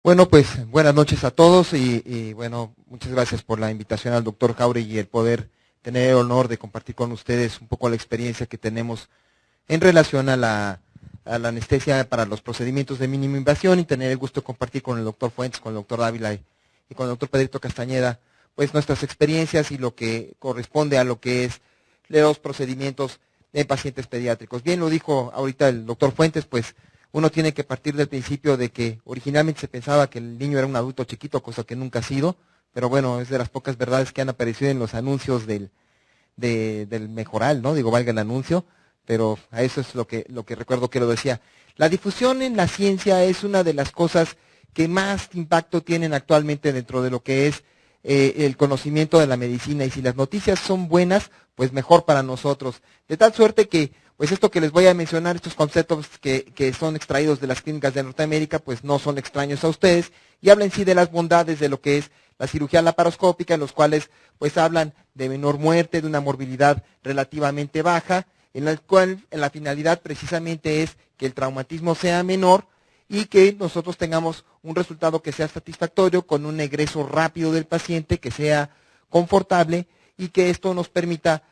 Bueno, pues buenas noches a todos y bueno, muchas gracias por la invitación al doctor Jauregui y el poder tener el honor de compartir con ustedes un poco la experiencia que tenemos en relación a la anestesia para los procedimientos de mínima invasión y tener el gusto de compartir con el doctor Fuentes, con el doctor Dávila y con el doctor Pedrito Castañeda, pues nuestras experiencias y lo que corresponde a lo que es los procedimientos de pacientes pediátricos. Bien lo dijo ahorita el doctor Fuentes, pues uno tiene que partir del principio de que originalmente se pensaba que el niño era un adulto chiquito, cosa que nunca ha sido, pero bueno, es de las pocas verdades que han aparecido en los anuncios del Mejoral, ¿no? Digo, valga el anuncio, pero a eso es lo que recuerdo que lo decía. La difusión en la ciencia es una de las cosas que más impacto tienen actualmente dentro de lo que es el conocimiento de la medicina, y si las noticias son buenas, pues mejor para nosotros. De tal suerte que pues esto que les voy a mencionar, estos conceptos que son extraídos de las clínicas de Norteamérica, pues no son extraños a ustedes, y hablan sí de las bondades de lo que es la cirugía laparoscópica, en los cuales pues hablan de menor muerte, de una morbilidad relativamente baja, en la cual la finalidad precisamente es que el traumatismo sea menor y que nosotros tengamos un resultado que sea satisfactorio, con un egreso rápido del paciente, que sea confortable y que esto nos permita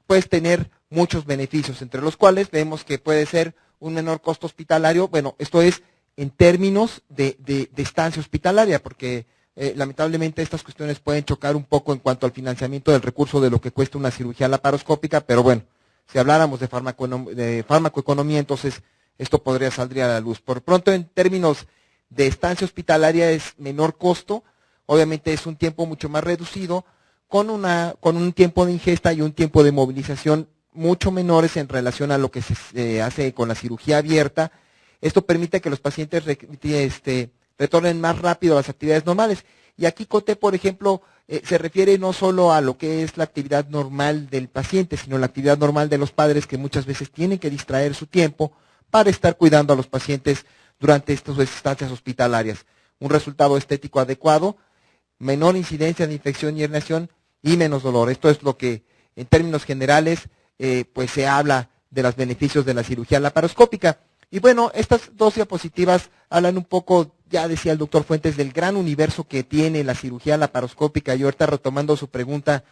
pues tener muchos beneficios, entre los cuales vemos que puede ser un menor costo hospitalario. Bueno, esto es en términos de estancia hospitalaria, porque lamentablemente estas cuestiones pueden chocar un poco en cuanto al financiamiento del recurso de lo que cuesta una cirugía laparoscópica, pero bueno, si habláramos de farmacoeconomía, entonces esto podría salir a la luz. Por pronto, en términos de estancia hospitalaria es menor costo, obviamente es un tiempo mucho más reducido, con un tiempo de ingesta y un tiempo de movilización mucho menores en relación a lo que se hace con la cirugía abierta. Esto permite que los pacientes retornen más rápido a las actividades normales. Y aquí COTE, por ejemplo, se refiere no solo a lo que es la actividad normal del paciente, sino la actividad normal de los padres, que muchas veces tienen que distraer su tiempo para estar cuidando a los pacientes durante estas estancias hospitalarias. Un resultado estético adecuado, menor incidencia de infección y herniación y menos dolor. Esto es lo que en términos generales pues se habla de los beneficios de la cirugía laparoscópica. Y bueno, estas dos diapositivas hablan un poco, ya decía el doctor Fuentes, del gran universo que tiene la cirugía laparoscópica. Y ahorita, retomando su pregunta,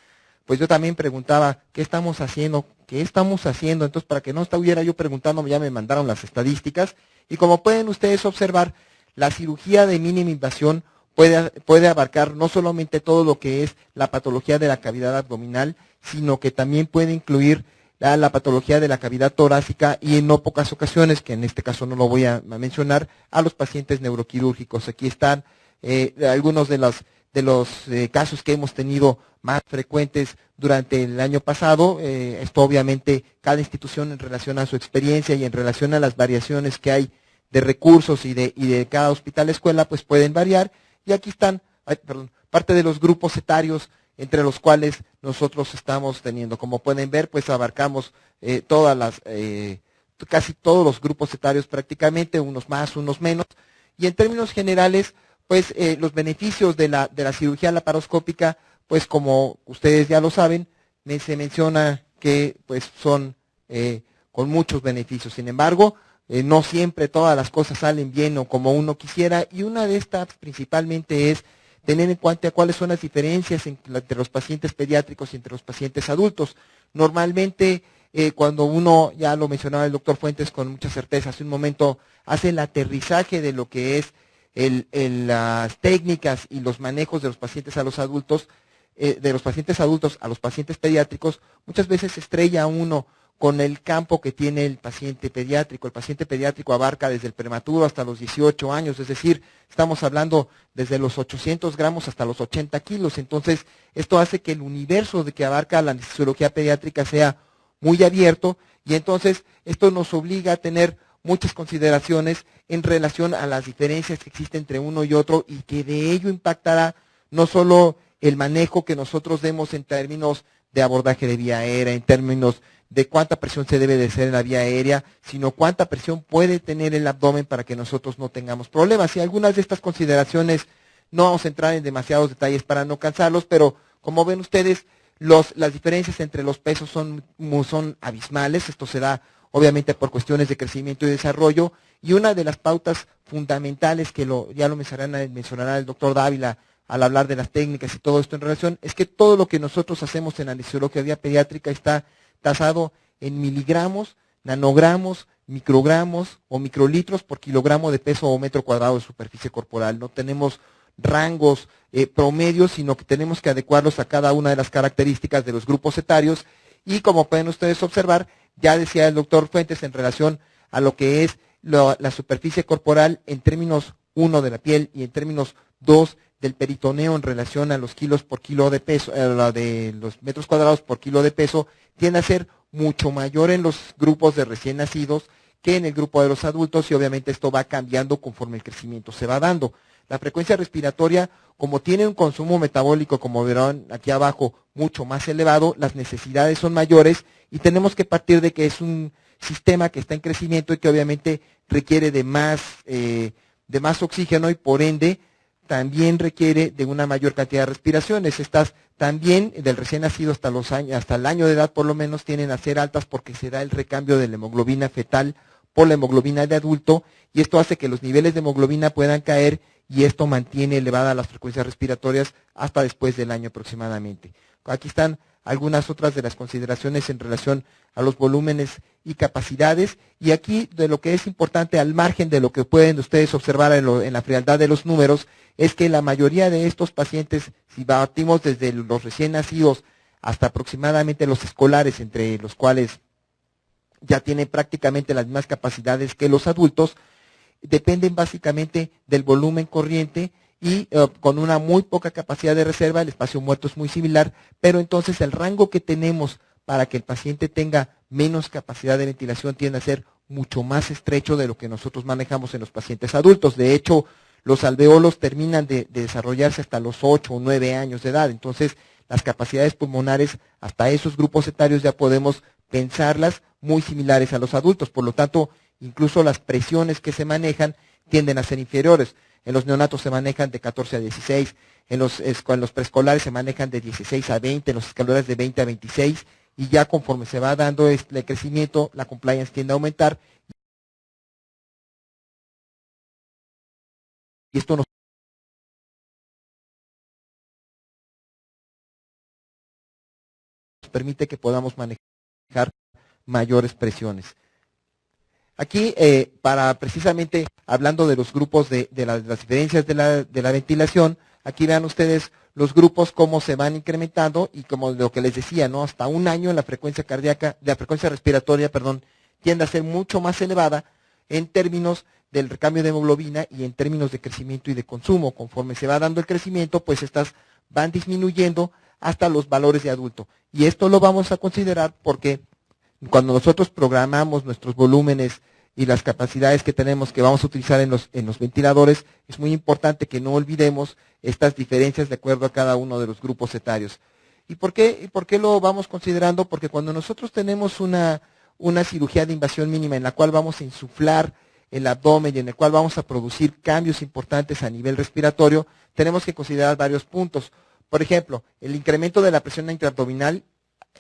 pues yo también preguntaba, ¿qué estamos haciendo? ¿Qué estamos haciendo? Entonces, para que no estuviera yo preguntando, ya me mandaron las estadísticas. Y como pueden ustedes observar, la cirugía de mínima invasión puede abarcar no solamente todo lo que es la patología de la cavidad abdominal, sino que también puede incluir la patología de la cavidad torácica y en no pocas ocasiones, que en este caso no lo voy a mencionar, a los pacientes neuroquirúrgicos. Aquí están algunos de los casos que hemos tenido más frecuentes durante el año pasado. Esto obviamente cada institución en relación a su experiencia y en relación a las variaciones que hay de recursos y de cada hospital escuela, pues pueden variar. Y aquí están parte de los grupos etarios entre los cuales nosotros estamos teniendo. Como pueden ver, pues abarcamos casi todos los grupos etarios prácticamente, unos más, unos menos. Y en términos generales, pues los beneficios de la cirugía laparoscópica, pues como ustedes ya lo saben, se menciona que pues son con muchos beneficios. Sin embargo, no siempre todas las cosas salen bien o como uno quisiera, y una de estas principalmente es tener en cuenta cuáles son las diferencias entre los pacientes pediátricos y entre los pacientes adultos. Normalmente, cuando uno, ya lo mencionaba el doctor Fuentes con mucha certeza hace un momento, hace el aterrizaje de lo que es las técnicas y los manejos de los pacientes a los adultos, de los pacientes adultos a los pacientes pediátricos, muchas veces se estrella uno con el campo que tiene el paciente pediátrico. El paciente pediátrico abarca desde el prematuro hasta los 18 años, es decir, estamos hablando desde los 800 gramos hasta los 80 kilos. Entonces, esto hace que el universo de que abarca la anestesiología pediátrica sea muy abierto, y entonces esto nos obliga a tener muchas consideraciones en relación a las diferencias que existen entre uno y otro, y que de ello impactará no solo el manejo que nosotros demos en términos de abordaje de vía aérea, en términos de cuánta presión se debe de hacer en la vía aérea, sino cuánta presión puede tener el abdomen para que nosotros no tengamos problemas. Y algunas de estas consideraciones, no vamos a entrar en demasiados detalles para no cansarlos, pero como ven ustedes, las diferencias entre los pesos son abismales. Esto se da obviamente por cuestiones de crecimiento y desarrollo. Y una de las pautas fundamentales que ya lo mencionará el doctor Dávila al hablar de las técnicas y todo esto en relación, es que todo lo que nosotros hacemos en anestesiología pediátrica está tasado en miligramos, nanogramos, microgramos o microlitros por kilogramo de peso o metro cuadrado de superficie corporal. No tenemos rangos promedios, sino que tenemos que adecuarlos a cada una de las características de los grupos etarios. Y como pueden ustedes observar, ya decía el doctor Fuentes en relación a lo que es la superficie corporal en términos 1 de la piel y en términos 2 del peritoneo en relación a los kilos por kilo de peso, de los metros cuadrados por kilo de peso, tiende a ser mucho mayor en los grupos de recién nacidos que en el grupo de los adultos, y obviamente esto va cambiando conforme el crecimiento se va dando. La frecuencia respiratoria, como tiene un consumo metabólico, como verán aquí abajo, mucho más elevado, las necesidades son mayores y tenemos que partir de que es un sistema que está en crecimiento y que obviamente requiere de más oxígeno y por ende también requiere de una mayor cantidad de respiraciones. Estas también del recién nacido hasta el año de edad por lo menos tienden a ser altas porque se da el recambio de la hemoglobina fetal por la hemoglobina de adulto y esto hace que los niveles de hemoglobina puedan caer y esto mantiene elevadas las frecuencias respiratorias hasta después del año aproximadamente. Aquí están algunas otras de las consideraciones en relación a los volúmenes y capacidades, y aquí de lo que es importante al margen de lo que pueden ustedes observar en la frialdad de los números, es que la mayoría de estos pacientes, si partimos desde los recién nacidos hasta aproximadamente los escolares, entre los cuales ya tienen prácticamente las mismas capacidades que los adultos, dependen básicamente del volumen corriente y con una muy poca capacidad de reserva. El espacio muerto es muy similar, pero entonces el rango que tenemos para que el paciente tenga menos capacidad de ventilación tiende a ser mucho más estrecho de lo que nosotros manejamos en los pacientes adultos. De hecho, los alveolos terminan de desarrollarse hasta los 8 o 9 años de edad, entonces las capacidades pulmonares hasta esos grupos etarios ya podemos pensarlas muy similares a los adultos, por lo tanto, incluso las presiones que se manejan tienden a ser inferiores. En los neonatos se manejan de 14 a 16, en los preescolares se manejan de 16 a 20, en los escolares de 20 a 26, y ya conforme se va dando el crecimiento, la compliance tiende a aumentar. Y esto nos permite que podamos manejar mayores presiones. Aquí, para precisamente, hablando de los grupos de las diferencias de la ventilación, aquí vean ustedes los grupos cómo se van incrementando y como lo que les decía, ¿no? Hasta un año la frecuencia cardíaca, la frecuencia respiratoria, tiende a ser mucho más elevada en términos del recambio de hemoglobina y en términos de crecimiento y de consumo. Conforme se va dando el crecimiento, pues estas van disminuyendo hasta los valores de adulto. Y esto lo vamos a considerar porque cuando nosotros programamos nuestros volúmenes y las capacidades que tenemos que vamos a utilizar en los ventiladores, es muy importante que no olvidemos estas diferencias de acuerdo a cada uno de los grupos etarios. ¿Y por qué lo vamos considerando? Porque cuando nosotros tenemos una cirugía de invasión mínima en la cual vamos a insuflar el abdomen y en el cual vamos a producir cambios importantes a nivel respiratorio, tenemos que considerar varios puntos. Por ejemplo, el incremento de la presión intraabdominal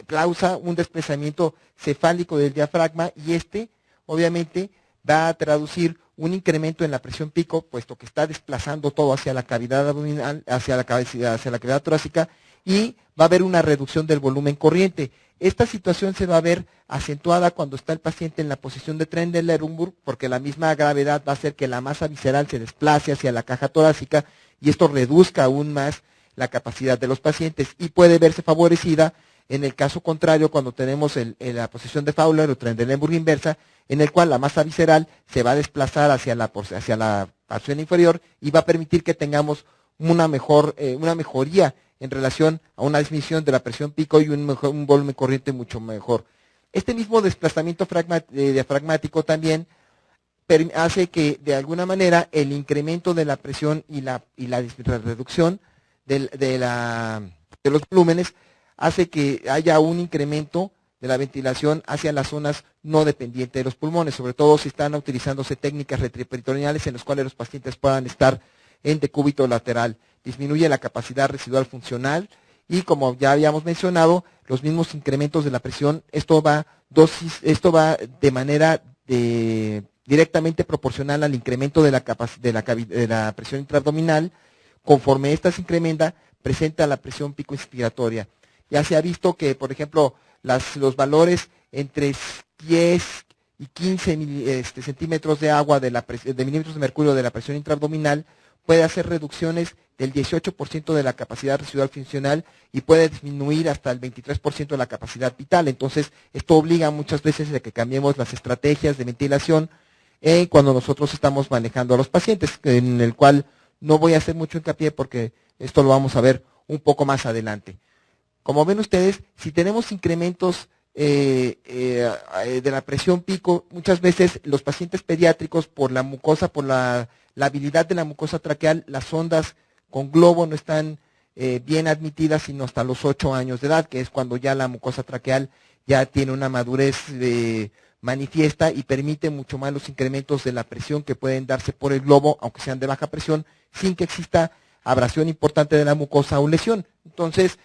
causa un desplazamiento cefálico del diafragma y este obviamente va a traducir un incremento en la presión pico, puesto que está desplazando todo hacia la cavidad abdominal, hacia la cavidad torácica, y va a haber una reducción del volumen corriente. Esta situación se va a ver acentuada cuando está el paciente en la posición de Trendelenburg, porque la misma gravedad va a hacer que la masa visceral se desplace hacia la caja torácica y esto reduzca aún más la capacidad de los pacientes y puede verse favorecida en el caso contrario cuando tenemos la posición de Fowler o Trendelenburg inversa, en el cual la masa visceral se va a desplazar hacia la porción inferior y va a permitir que tengamos una mejoría en relación a una disminución de la presión pico y un volumen corriente mucho mejor. Este mismo desplazamiento diafragmático también hace que de alguna manera el incremento de la presión y la reducción de los volúmenes hace que haya un incremento de la ventilación hacia las zonas no dependientes de los pulmones, sobre todo si están utilizándose técnicas retroperitoneales en las cuales los pacientes puedan estar en decúbito lateral. Disminuye la capacidad residual funcional y como ya habíamos mencionado, los mismos incrementos de la presión, esto va de manera directamente proporcional al incremento de la presión intraabdominal. Conforme esta se incrementa, presenta la presión pico inspiratoria. Ya se ha visto que, por ejemplo, los valores entre 10 y 15 centímetros de agua de milímetros de mercurio de la presión intraabdominal puede hacer reducciones del 18% de la capacidad residual funcional y puede disminuir hasta el 23% de la capacidad vital. Entonces, esto obliga muchas veces a que cambiemos las estrategias de ventilación cuando nosotros estamos manejando a los pacientes, en el cual no voy a hacer mucho hincapié porque esto lo vamos a ver un poco más adelante. Como ven ustedes, si tenemos incrementos de la presión pico, muchas veces los pacientes pediátricos por la mucosa, por la habilidad de la mucosa traqueal, las sondas con globo no están bien admitidas sino hasta los 8 años de edad, que es cuando ya la mucosa traqueal ya tiene una madurez manifiesta y permite mucho más los incrementos de la presión que pueden darse por el globo, aunque sean de baja presión, sin que exista abrasión importante de la mucosa o lesión. Entonces,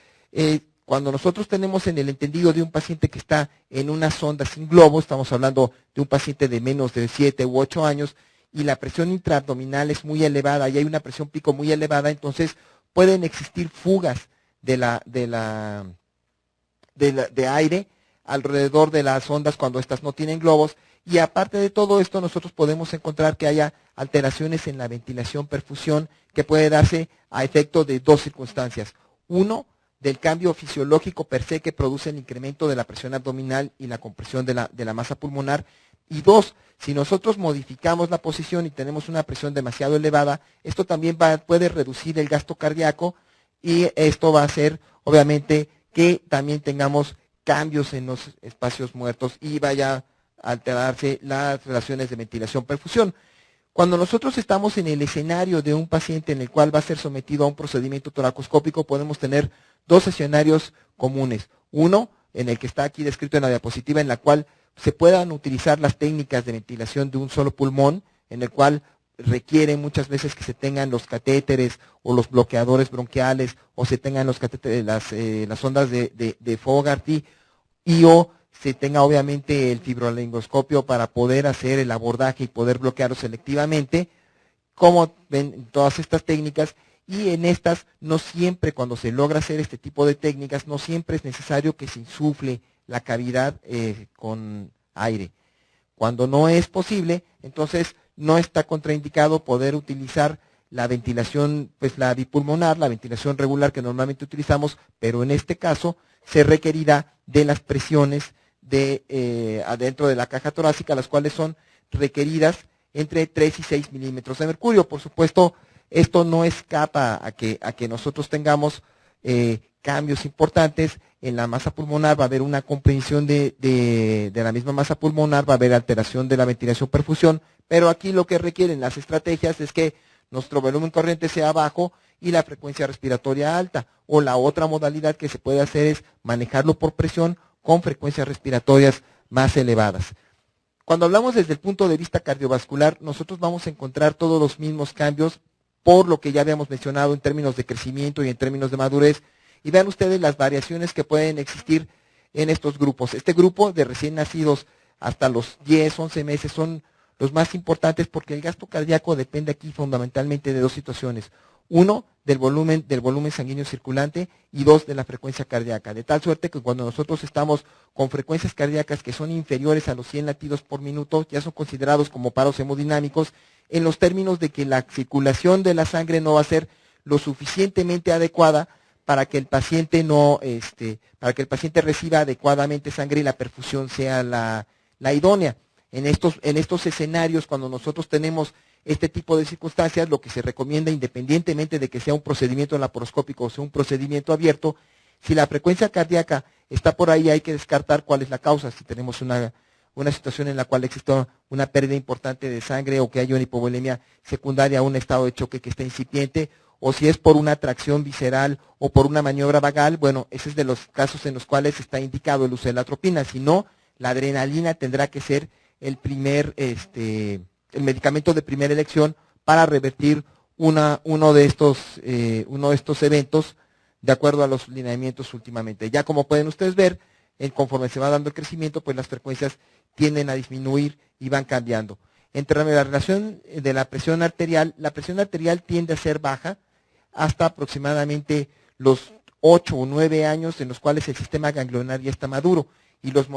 cuando nosotros tenemos en el entendido de un paciente que está en una sonda sin globo, estamos hablando de un paciente de menos de 7 u 8 años, y la presión intraabdominal es muy elevada y hay una presión pico muy elevada, entonces pueden existir fugas de aire alrededor de las ondas cuando estas no tienen globos, y aparte de todo esto nosotros podemos encontrar que haya alteraciones en la ventilación perfusión que puede darse a efecto de dos circunstancias. Uno, del cambio fisiológico per se que produce el incremento de la presión abdominal y la compresión de la masa pulmonar. Y dos, si nosotros modificamos la posición y tenemos una presión demasiado elevada, esto también puede reducir el gasto cardíaco, y esto va a hacer, obviamente, que también tengamos cambios en los espacios muertos y vaya a alterarse las relaciones de ventilación-perfusión. Cuando nosotros estamos en el escenario de un paciente en el cual va a ser sometido a un procedimiento toracoscópico, podemos tener dos escenarios comunes. Uno, en el que está aquí descrito en la diapositiva, en la cual se puedan utilizar las técnicas de ventilación de un solo pulmón, en el cual requiere muchas veces que se tengan los catéteres o los bloqueadores bronquiales, o se tengan los catéteres, las ondas de Fogarty, o se tenga obviamente el fibrolaringoscopio para poder hacer el abordaje y poder bloquearlo selectivamente, como ven todas estas técnicas. Y en estas, no siempre, cuando se logra hacer este tipo de técnicas, no siempre es necesario que se insufle la cavidad con aire. Cuando no es posible, entonces no está contraindicado poder utilizar la ventilación, pues la bipulmonar, la ventilación regular que normalmente utilizamos, pero en este caso se requerirá de las presiones adentro de la caja torácica, las cuales son requeridas entre 3 y 6 milímetros de mercurio. Por supuesto, esto no escapa a que nosotros tengamos cambios importantes en la masa pulmonar. Va a haber una compresión de la misma masa pulmonar, va a haber alteración de la ventilación-perfusión, pero aquí lo que requieren las estrategias es que nuestro volumen corriente sea bajo y la frecuencia respiratoria alta, o la otra modalidad que se puede hacer es manejarlo por presión con frecuencias respiratorias más elevadas. Cuando hablamos desde el punto de vista cardiovascular, nosotros vamos a encontrar todos los mismos cambios por lo que ya habíamos mencionado en términos de crecimiento y en términos de madurez. Y vean ustedes las variaciones que pueden existir en estos grupos. Este grupo de recién nacidos hasta los 10, 11 meses son los más importantes, porque el gasto cardíaco depende aquí fundamentalmente de dos situaciones. Uno, del volumen sanguíneo circulante, y dos, de la frecuencia cardíaca. De tal suerte que cuando nosotros estamos con frecuencias cardíacas que son inferiores a los 100 latidos por minuto, ya son considerados como paros hemodinámicos, en los términos de que la circulación de la sangre no va a ser lo suficientemente adecuada para que el paciente reciba adecuadamente sangre y la perfusión sea la idónea. En estos escenarios, cuando nosotros tenemos este tipo de circunstancias, lo que se recomienda, independientemente de que sea un procedimiento laparoscópico o sea un procedimiento abierto, si la frecuencia cardíaca está por ahí, hay que descartar cuál es la causa. Si tenemos una situación en la cual existe una pérdida importante de sangre, o que hay una hipovolemia secundaria a un estado de choque que está incipiente, o si es por una tracción visceral o por una maniobra vagal, bueno, ese es de los casos en los cuales está indicado el uso de la atropina. Si no, la adrenalina tendrá que ser el medicamento de primera elección para revertir uno de estos eventos de acuerdo a los lineamientos últimamente. Ya como pueden ustedes ver, conforme se va dando el crecimiento, pues las frecuencias tienden a disminuir y van cambiando. Entre la relación de la presión arterial tiende a ser baja hasta aproximadamente los 8 o 9 años en los cuales el sistema ganglionar ya está maduro y las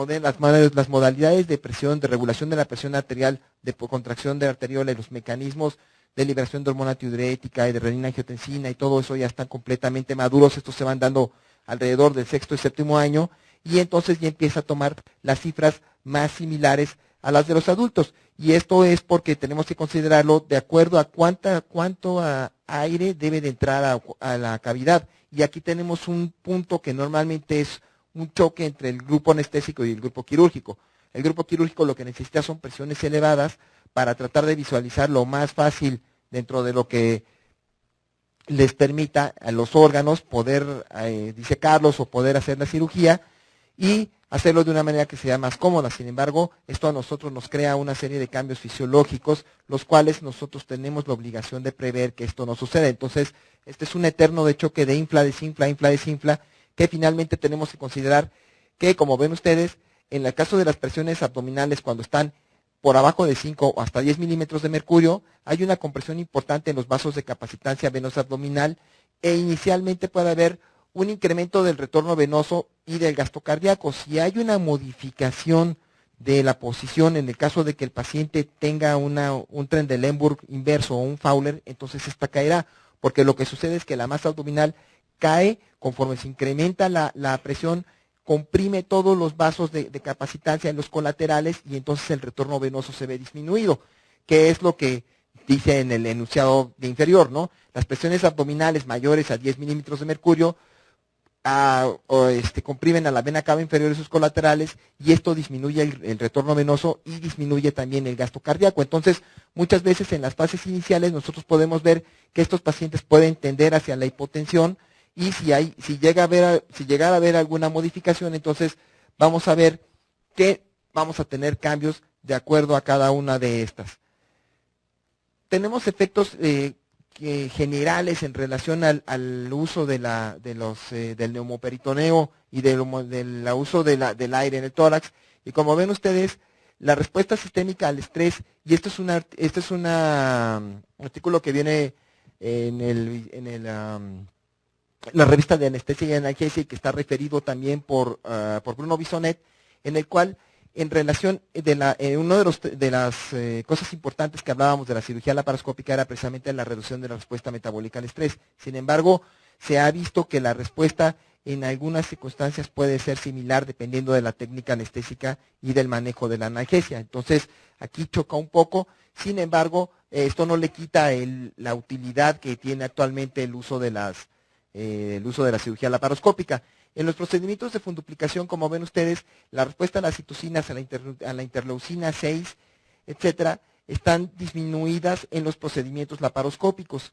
modalidades de presión, de regulación de la presión arterial, de contracción de la arteriola y los mecanismos de liberación de hormona tiroidética y de renina-angiotensina y todo eso ya están completamente maduros. Estos se van dando alrededor del sexto y séptimo año y entonces ya empieza a tomar las cifras más similares a las de los adultos. Y esto es porque tenemos que considerarlo de acuerdo a cuánto aire debe de entrar a la cavidad. Y aquí tenemos un punto que normalmente es un choque entre el grupo anestésico y el grupo quirúrgico. El grupo quirúrgico lo que necesita son presiones elevadas para tratar de visualizar lo más fácil dentro de lo que les permita a los órganos poder disecarlos o poder hacer la cirugía y hacerlo de una manera que sea más cómoda. Sin embargo, esto a nosotros nos crea una serie de cambios fisiológicos, los cuales nosotros tenemos la obligación de prever que esto no suceda. Entonces, este es un eterno de choque de infla, desinfla, infla, desinfla, que finalmente tenemos que considerar que, como ven ustedes, en el caso de las presiones abdominales, cuando están por abajo de 5 o hasta 10 milímetros de mercurio, hay una compresión importante en los vasos de capacitancia venosa abdominal e inicialmente puede haber un incremento del retorno venoso y del gasto cardíaco. Si hay una modificación de la posición, en el caso de que el paciente tenga un Trendelenburg inverso o un Fowler, entonces esta caerá, porque lo que sucede es que la masa abdominal cae conforme se incrementa la presión, comprime todos los vasos de capacitancia en los colaterales y entonces el retorno venoso se ve disminuido, que es lo que dice en el enunciado de inferior, ¿no? Las presiones abdominales mayores a 10 milímetros de mercurio comprimen a la vena cava inferior y sus colaterales y esto disminuye el retorno venoso y disminuye también el gasto cardíaco. Entonces, muchas veces en las fases iniciales nosotros podemos ver que estos pacientes pueden tender hacia la hipotensión y si llegara a haber alguna modificación, entonces vamos a ver que vamos a tener cambios de acuerdo a cada una de estas. Tenemos efectos generales en relación al uso del neumoperitoneo y del uso del aire en el tórax. Y como ven ustedes, la respuesta sistémica al estrés, y este es un artículo que viene en la revista de Anestesia y Analgesia y que está referido también por Bruno Bisonet, en el cual en relación una de las cosas importantes que hablábamos de la cirugía laparoscópica era precisamente la reducción de la respuesta metabólica al estrés. Sin embargo, se ha visto que la respuesta en algunas circunstancias puede ser similar dependiendo de la técnica anestésica y del manejo de la analgesia. Entonces, aquí choca un poco. Sin embargo, esto no le quita la utilidad que tiene actualmente el uso de la cirugía laparoscópica. En los procedimientos de funduplicación, como ven ustedes, la respuesta a las citocinas, a la interleucina 6, etcétera, están disminuidas en los procedimientos laparoscópicos.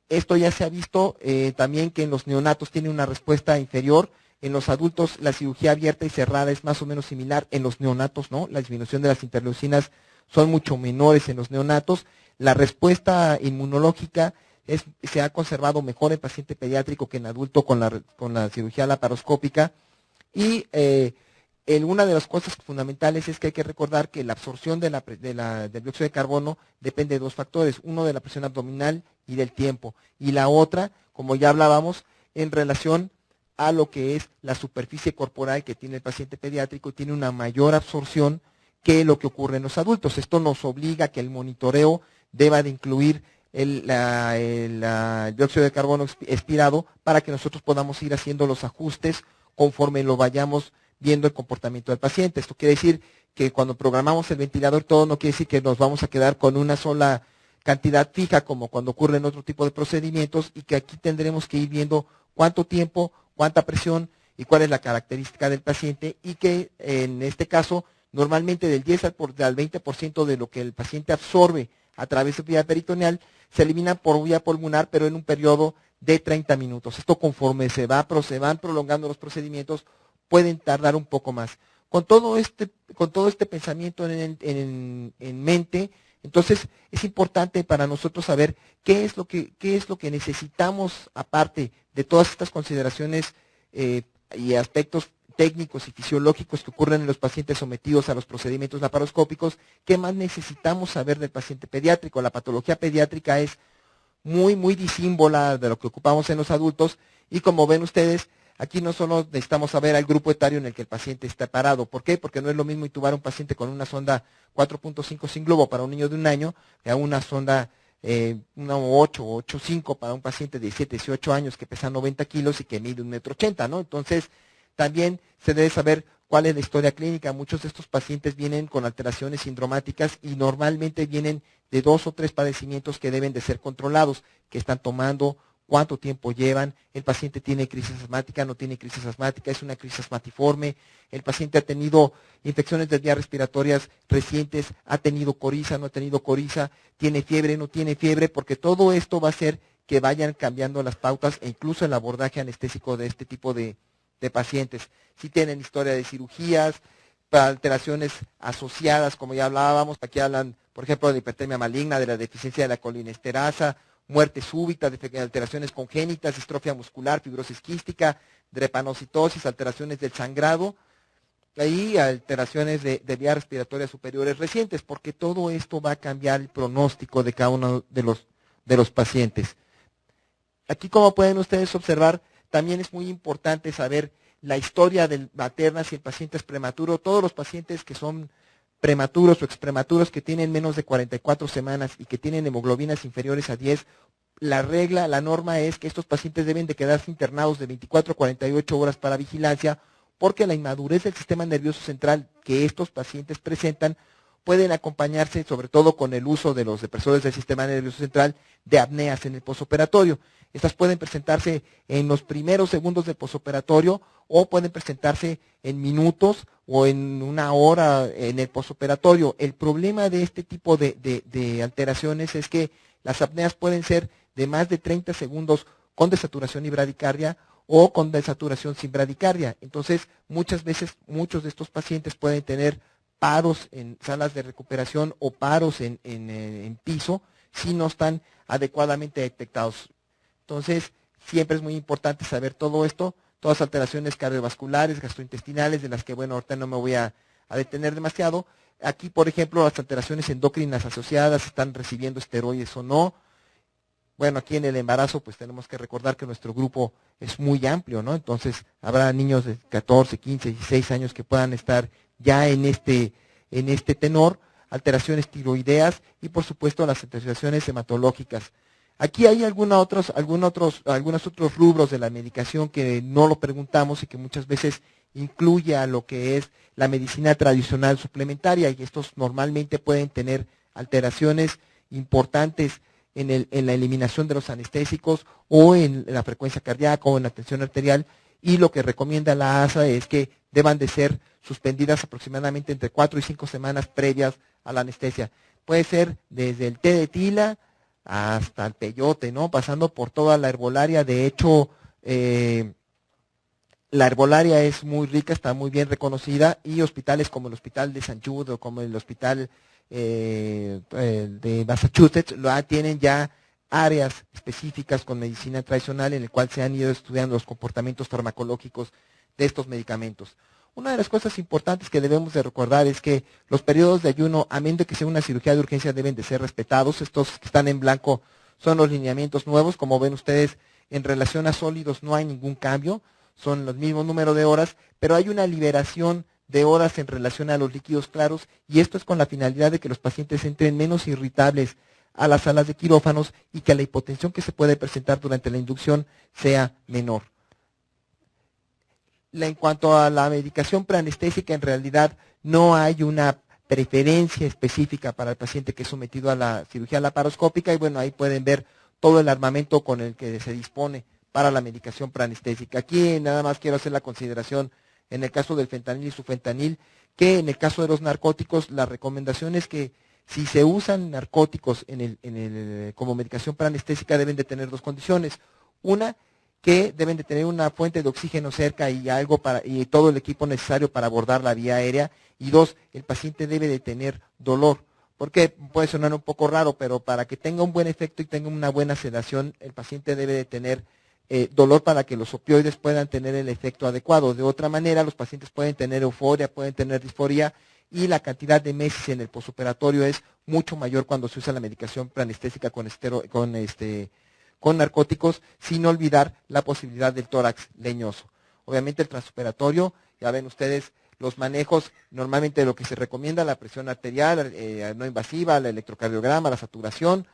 Esto ya se ha visto también que en los neonatos tiene una respuesta inferior. En los adultos la cirugía abierta y cerrada es más o menos similar. En los neonatos no, la disminución de las interleucinas son mucho menores en los neonatos. La respuesta inmunológica se ha conservado mejor en paciente pediátrico que en adulto con la cirugía laparoscópica. Y una de las cosas fundamentales es que hay que recordar que la absorción del dióxido de carbono depende de dos factores, uno de la presión abdominal y del tiempo, y la otra, como ya hablábamos, en relación a lo que es la superficie corporal que tiene el paciente pediátrico, tiene una mayor absorción que lo que ocurre en los adultos. Esto nos obliga a que el monitoreo deba de incluir el dióxido de carbono expirado para que nosotros podamos ir haciendo los ajustes conforme lo vayamos viendo el comportamiento del paciente. Esto quiere decir que cuando programamos el ventilador, todo no quiere decir que nos vamos a quedar con una sola cantidad fija como cuando ocurre en otro tipo de procedimientos y que aquí tendremos que ir viendo cuánto tiempo, cuánta presión y cuál es la característica del paciente y que en este caso normalmente del 10 al 20% de lo que el paciente absorbe a través de vía peritoneal se elimina por vía pulmonar, pero en un periodo de 30 minutos. Esto conforme se van prolongando los procedimientos, pueden tardar un poco más. Con todo este pensamiento en mente, Entonces, es importante para nosotros saber qué es lo que necesitamos, aparte de todas estas consideraciones y aspectos técnicos y fisiológicos que ocurren en los pacientes sometidos a los procedimientos laparoscópicos, qué más necesitamos saber del paciente pediátrico. La patología pediátrica es muy disímbola de lo que ocupamos en los adultos, y como ven ustedes, aquí no solo necesitamos saber al grupo etario en el que el paciente está parado. ¿Por qué? Porque no es lo mismo intubar a un paciente con una sonda 4.5 sin globo para un niño de 1 año que a una sonda una 8 o 8.5 para un paciente de 17, 18 años que pesa 90 kilos y que mide 1,80 m, ¿no? Entonces, también se debe saber cuál es la historia clínica. Muchos de estos pacientes vienen con alteraciones sindromáticas y normalmente vienen de 2 o 3 padecimientos que deben de ser controlados, que están tomando, cuánto tiempo llevan, el paciente tiene crisis asmática, no tiene crisis asmática, es una crisis asmatiforme, el paciente ha tenido infecciones de vías respiratorias recientes, ha tenido coriza, no ha tenido coriza, tiene fiebre, no tiene fiebre, porque todo esto va a hacer que vayan cambiando las pautas e incluso el abordaje anestésico de este tipo de pacientes. Si tienen historia de cirugías, para alteraciones asociadas, como ya hablábamos, aquí hablan, por ejemplo, de hipertermia maligna, de la deficiencia de la colinesterasa, muerte súbita, de alteraciones congénitas, distrofia muscular, fibrosis quística, drepanocitosis, alteraciones del sangrado, y alteraciones de vías respiratorias superiores recientes, porque todo esto va a cambiar el pronóstico de cada uno de los pacientes. Aquí, como pueden ustedes observar, también es muy importante saber la historia materna, si el paciente es prematuro. Todos los pacientes que son prematuros o exprematuros que tienen menos de 44 semanas y que tienen hemoglobinas inferiores a 10, la norma es que estos pacientes deben de quedarse internados de 24 a 48 horas para vigilancia, porque la inmadurez del sistema nervioso central que estos pacientes presentan pueden acompañarse, sobre todo con el uso de los depresores del sistema nervioso central, de apneas en el posoperatorio. Estas pueden presentarse en los primeros segundos del posoperatorio o pueden presentarse en minutos o en 1 hora en el posoperatorio. El problema de este tipo de alteraciones es que las apneas pueden ser de más de 30 segundos con desaturación y bradicardia o con desaturación sin bradicardia. Entonces, muchas veces, muchos de estos pacientes pueden tener paros en salas de recuperación o paros en piso si no están adecuadamente detectados. Entonces, siempre es muy importante saber todo esto, todas las alteraciones cardiovasculares, gastrointestinales, de las que, bueno, ahorita no me voy a detener demasiado. Aquí, por ejemplo, las alteraciones endocrinas asociadas, están recibiendo esteroides o no. Bueno, aquí en el embarazo, pues tenemos que recordar que nuestro grupo es muy amplio, ¿no? Entonces, habrá niños de 14, 15, 16 años que puedan estar ya en este tenor, alteraciones tiroideas y, por supuesto, las alteraciones hematológicas. Aquí hay algunos otros rubros de la medicación que no lo preguntamos y que muchas veces incluye a lo que es la medicina tradicional suplementaria, y estos normalmente pueden tener alteraciones importantes en la eliminación de los anestésicos o en la frecuencia cardíaca o en la tensión arterial, y lo que recomienda la ASA es que deban de ser suspendidas aproximadamente entre 4 y 5 semanas previas a la anestesia. Puede ser desde el té de tila hasta el peyote, ¿no? Pasando por toda la herbolaria. De hecho, la herbolaria es muy rica, está muy bien reconocida, y hospitales como el Hospital de St. Jude o como el Hospital de Massachusetts tienen ya áreas específicas con medicina tradicional en el cual se han ido estudiando los comportamientos farmacológicos de estos medicamentos. Una de las cosas importantes que debemos de recordar es que los periodos de ayuno, a menos de que sea una cirugía de urgencia, deben de ser respetados. Estos que están en blanco son los lineamientos nuevos. Como ven ustedes, en relación a sólidos no hay ningún cambio, son los mismos números de horas, pero hay una liberación de horas en relación a los líquidos claros, y esto es con la finalidad de que los pacientes entren menos irritables a las salas de quirófanos y que la hipotensión que se puede presentar durante la inducción sea menor. En cuanto a la medicación preanestésica, en realidad no hay una preferencia específica para el paciente que es sometido a la cirugía laparoscópica, y bueno, ahí pueden ver todo el armamento con el que se dispone para la medicación preanestésica. Aquí nada más quiero hacer la consideración en el caso del fentanil y sufentanil, que en el caso de los narcóticos, la recomendación es que si se usan narcóticos como medicación preanestésica, deben de tener 2 condiciones. Una, que deben de tener una fuente de oxígeno cerca y y todo el equipo necesario para abordar la vía aérea. Y 2, el paciente debe de tener dolor, Porque puede sonar un poco raro, pero para que tenga un buen efecto y tenga una buena sedación, el paciente debe de tener dolor para que los opioides puedan tener el efecto adecuado. De otra manera, los pacientes pueden tener euforia, pueden tener disforia, y la cantidad de meses en el posoperatorio es mucho mayor cuando se usa la medicación preanestésica con narcóticos, sin olvidar la posibilidad del tórax leñoso. Obviamente el transoperatorio, ya ven ustedes los manejos, normalmente lo que se recomienda, la presión arterial no invasiva, el electrocardiograma, la saturación,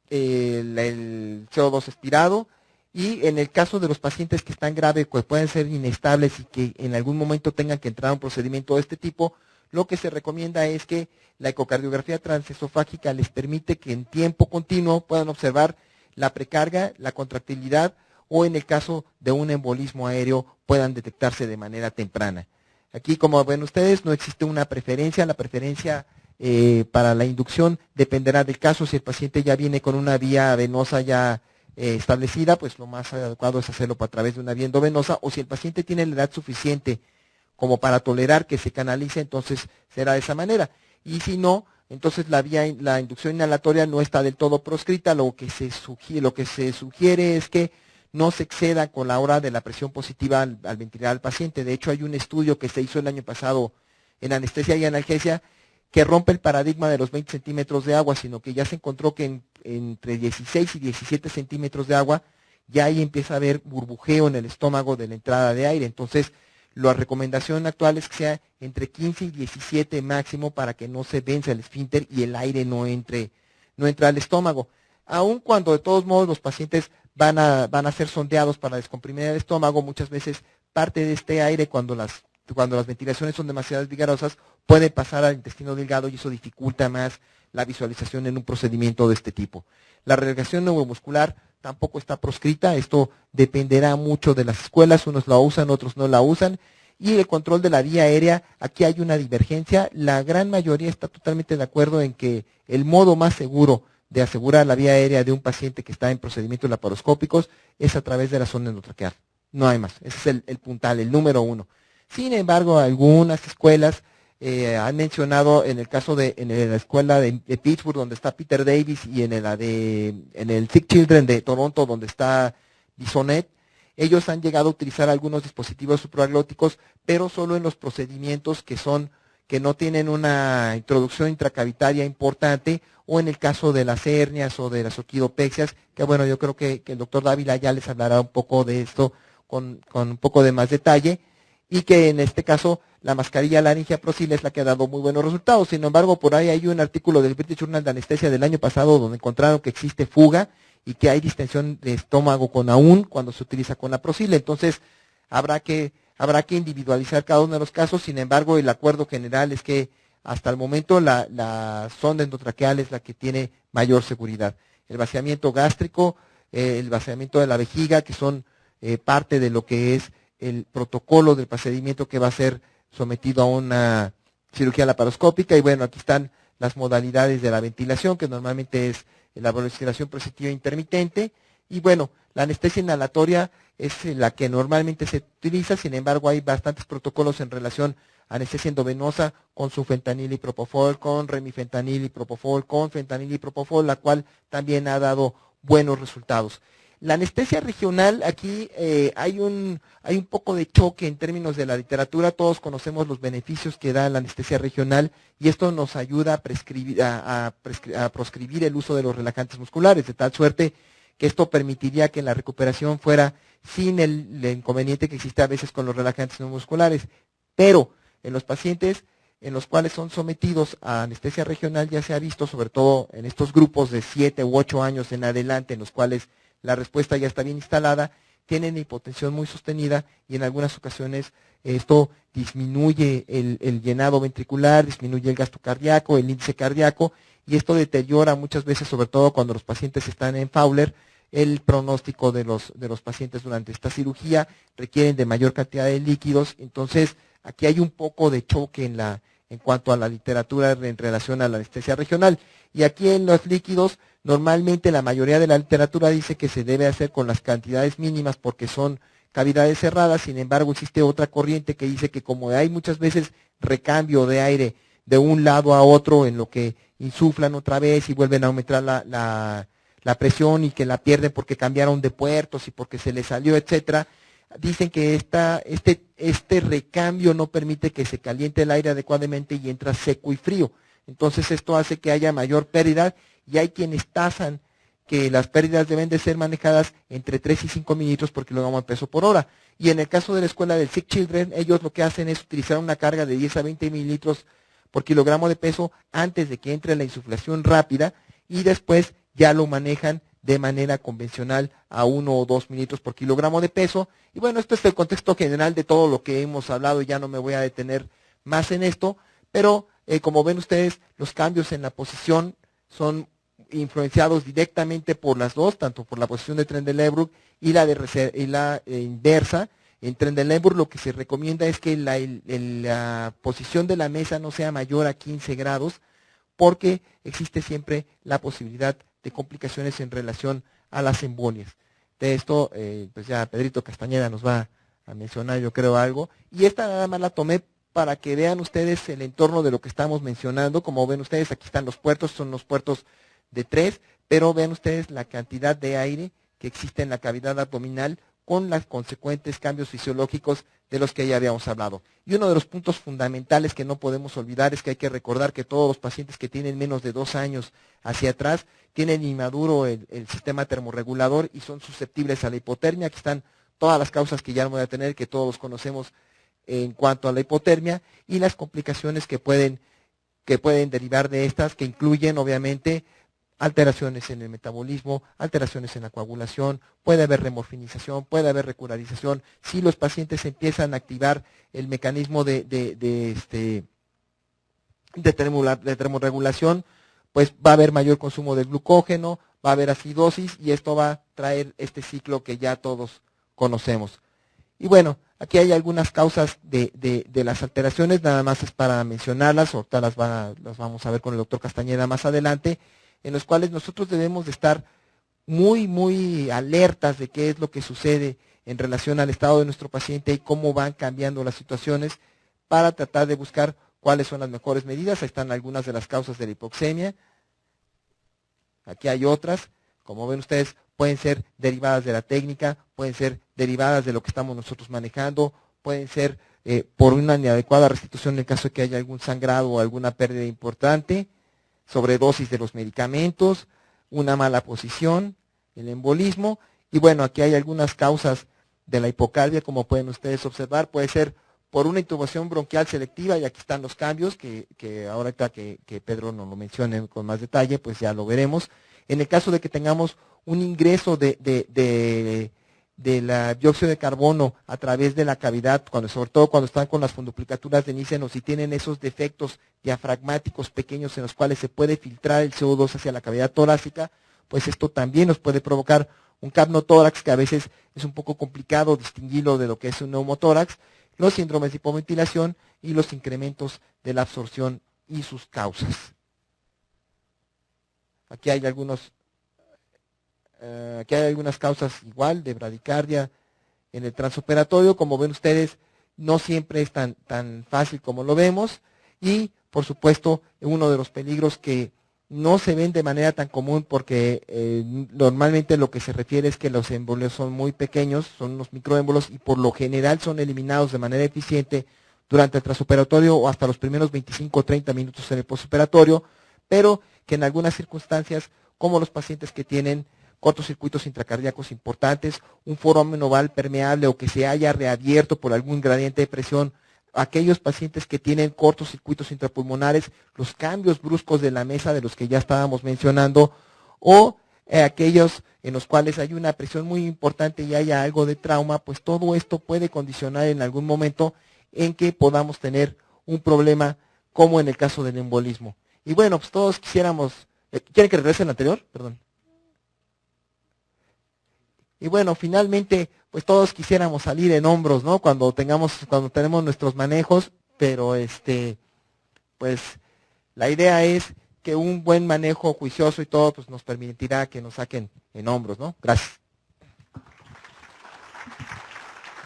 el CO2 expirado, y en el caso de los pacientes que están graves, pues pueden ser inestables y que en algún momento tengan que entrar a un procedimiento de este tipo, lo que se recomienda es que la ecocardiografía transesofágica les permite que en tiempo continuo puedan observar la precarga, la contractilidad, o en el caso de un embolismo aéreo puedan detectarse de manera temprana. Aquí, como ven ustedes, no existe una preferencia. La preferencia para la inducción dependerá del caso. Si el paciente ya viene con una vía venosa ya establecida, pues lo más adecuado es hacerlo a través de una vía endovenosa, o si el paciente tiene la edad suficiente como para tolerar que se canalice, entonces será de esa manera. Y si no, entonces la inducción inhalatoria no está del todo proscrita. Lo que se sugiere es que no se exceda con la hora de la presión positiva al ventilar al paciente. De hecho, hay un estudio que se hizo el año pasado en anestesia y analgesia que rompe el paradigma de los 20 centímetros de agua, sino que ya se encontró que entre 16 y 17 centímetros de agua ya ahí empieza a haber burbujeo en el estómago de la entrada de aire. Entonces, la recomendación actual es que sea entre 15 y 17 máximo para que no se venza el esfínter y el aire no entre al estómago. Aun cuando de todos modos los pacientes van a ser sondeados para descomprimir el estómago, muchas veces parte de este aire, cuando las ventilaciones son demasiado vigorosas, puede pasar al intestino delgado y eso dificulta más la visualización en un procedimiento de este tipo. La relajación neuromuscular tampoco está proscrita. Esto dependerá mucho de las escuelas, unos la usan, otros no la usan. Y el control de la vía aérea, aquí hay una divergencia. La gran mayoría está totalmente de acuerdo en que el modo más seguro de asegurar la vía aérea de un paciente que está en procedimientos laparoscópicos es a través de la sonda endotraqueal. No hay más. Ese es el puntal, el número uno. Sin embargo, algunas escuelas han mencionado, en el caso en la escuela de Pittsburgh, donde está Peter Davis, y en el Sick Children de Toronto, donde está Bisonet, ellos han llegado a utilizar algunos dispositivos supragglóticos, pero solo en los procedimientos que no tienen una introducción intracavitaria importante, o en el caso de las hernias o de las orquidopexias, que bueno, yo creo que el doctor Dávila ya les hablará un poco de esto con un poco de más detalle, y que en este caso la mascarilla laringea Procil es la que ha dado muy buenos resultados. Sin embargo, por ahí hay un artículo del British Journal de Anestesia del año pasado donde encontraron que existe fuga y que hay distensión de estómago con AUN cuando se utiliza con la Procil. Entonces, habrá que individualizar cada uno de los casos. Sin embargo, el acuerdo general es que hasta el momento la sonda endotraqueal es la que tiene mayor seguridad. El vaciamiento gástrico, el vaciamiento de la vejiga, que son parte de lo que es el protocolo del procedimiento que va a ser sometido a una cirugía laparoscópica. Y bueno, aquí están las modalidades de la ventilación, que normalmente es la ventilación positiva intermitente. Y bueno, la anestesia inhalatoria es la que normalmente se utiliza. Sin embargo, hay bastantes protocolos en relación a anestesia endovenosa con sufentanil y propofol, con remifentanil y propofol, con fentanil y propofol, la cual también ha dado buenos resultados. La anestesia regional, aquí hay un poco de choque en términos de la literatura. Todos conocemos los beneficios que da la anestesia regional y esto nos ayuda a proscribir el uso de los relajantes musculares, de tal suerte que esto permitiría que la recuperación fuera sin el inconveniente que existe a veces con los relajantes no musculares. Pero en los pacientes en los cuales son sometidos a anestesia regional ya se ha visto, sobre todo en estos grupos de 7 u 8 años en adelante, en los cuales la respuesta ya está bien instalada, tienen hipotensión muy sostenida y en algunas ocasiones esto disminuye el llenado ventricular, disminuye el gasto cardíaco, el índice cardíaco, y esto deteriora muchas veces, sobre todo cuando los pacientes están en Fowler, el pronóstico de los pacientes durante esta cirugía. Requieren de mayor cantidad de líquidos. Entonces aquí hay un poco de choque en cuanto a la literatura en relación a la anestesia regional. Y aquí en los líquidos, normalmente la mayoría de la literatura dice que se debe hacer con las cantidades mínimas porque son cavidades cerradas. Sin embargo, existe otra corriente que dice que como hay muchas veces recambio de aire de un lado a otro en lo que insuflan otra vez y vuelven a aumentar la presión y que la pierden porque cambiaron de puertos y porque se les salió, etcétera. Dicen que este recambio no permite que se caliente el aire adecuadamente y entra seco y frío. Entonces esto hace que haya mayor pérdida y hay quienes tasan que las pérdidas deben de ser manejadas entre 3 y 5 mililitros por kilogramo de peso por hora. Y en el caso de la escuela del Sick Children, ellos lo que hacen es utilizar una carga de 10 a 20 mililitros por kilogramo de peso antes de que entre la insuflación rápida y después ya lo manejan de manera convencional a 1 o 2 mililitros por kilogramo de peso. Y bueno, esto es el contexto general de todo lo que hemos hablado, ya no me voy a detener más en esto, pero como ven ustedes, los cambios en la posición son influenciados directamente por las dos, tanto por la posición de Trendelenburg y la inversa. En Trendelenburg lo que se recomienda es que la posición de la mesa no sea mayor a 15 grados, porque existe siempre la posibilidad de complicaciones en relación a las embolias. De esto, pues ya Pedrito Castañeda nos va a mencionar, yo creo, algo. Y esta nada más la tomé para que vean ustedes el entorno de lo que estamos mencionando. Como ven ustedes, aquí están los puertos, son los puertos de 3, pero vean ustedes la cantidad de aire que existe en la cavidad abdominal con los consecuentes cambios fisiológicos de los que ya habíamos hablado. Y uno de los puntos fundamentales que no podemos olvidar es que hay que recordar que todos los pacientes que tienen menos de 2 años hacia atrás tienen inmaduro el sistema termorregulador y son susceptibles a la hipotermia. Aquí están todas las causas que ya no voy a tener, que todos conocemos en cuanto a la hipotermia y las complicaciones que pueden derivar de estas, que incluyen obviamente alteraciones en el metabolismo, alteraciones en la coagulación, puede haber remorfinización, puede haber recurarización. Si los pacientes empiezan a activar el mecanismo de termorregulación, pues va a haber mayor consumo de glucógeno, va a haber acidosis y esto va a traer este ciclo que ya todos conocemos. Y bueno, aquí hay algunas causas de las alteraciones, nada más es para mencionarlas, ahorita las vamos a ver con el doctor Castañeda más adelante, en los cuales nosotros debemos de estar muy, muy alertas de qué es lo que sucede en relación al estado de nuestro paciente y cómo van cambiando las situaciones para tratar de buscar cuáles son las mejores medidas. Ahí están algunas de las causas de la hipoxemia. Aquí hay otras. Como ven ustedes, pueden ser derivadas de la técnica, pueden ser derivadas de lo que estamos nosotros manejando, pueden ser por una inadecuada restitución en el caso de que haya algún sangrado o alguna pérdida importante, sobredosis de los medicamentos, una mala posición, el embolismo. Y bueno, aquí hay algunas causas de la hipocalvia, como pueden ustedes observar. Puede ser por una intubación bronquial selectiva, y aquí están los cambios, que ahorita que Pedro nos lo mencione con más detalle, pues ya lo veremos. En el caso de que tengamos un ingreso de la dióxido de carbono a través de la cavidad, sobre todo cuando están con las funduplicaturas de Nissen, o si tienen esos defectos diafragmáticos pequeños en los cuales se puede filtrar el CO2 hacia la cavidad torácica, pues esto también nos puede provocar un capnotórax, que a veces es un poco complicado distinguirlo de lo que es un neumotórax, los síndromes de hipoventilación y los incrementos de la absorción y sus causas. Aquí hay algunas causas igual de bradicardia en el transoperatorio. Como ven ustedes, no siempre es tan fácil como lo vemos. Y, por supuesto, uno de los peligros que no se ven de manera tan común, porque normalmente lo que se refiere es que los embolios son muy pequeños, son unos microémbolos, y por lo general son eliminados de manera eficiente durante el transoperatorio o hasta los primeros 25 o 30 minutos en el postoperatorio, pero que en algunas circunstancias, como los pacientes que tienen cortocircuitos intracardíacos importantes, un foramen oval permeable o que se haya reabierto por algún gradiente de presión, aquellos pacientes que tienen cortocircuitos intrapulmonares, los cambios bruscos de la mesa de los que ya estábamos mencionando, o aquellos en los cuales hay una presión muy importante y haya algo de trauma, pues todo esto puede condicionar en algún momento en que podamos tener un problema, como en el caso del embolismo. Y bueno, pues todos quisiéramos... ¿Quieren que regrese el anterior? Perdón. Y bueno, finalmente, pues todos quisiéramos salir en hombros, ¿no? Cuando tenemos nuestros manejos, pero pues la idea es que un buen manejo juicioso y todo, pues nos permitirá que nos saquen en hombros, ¿no? Gracias.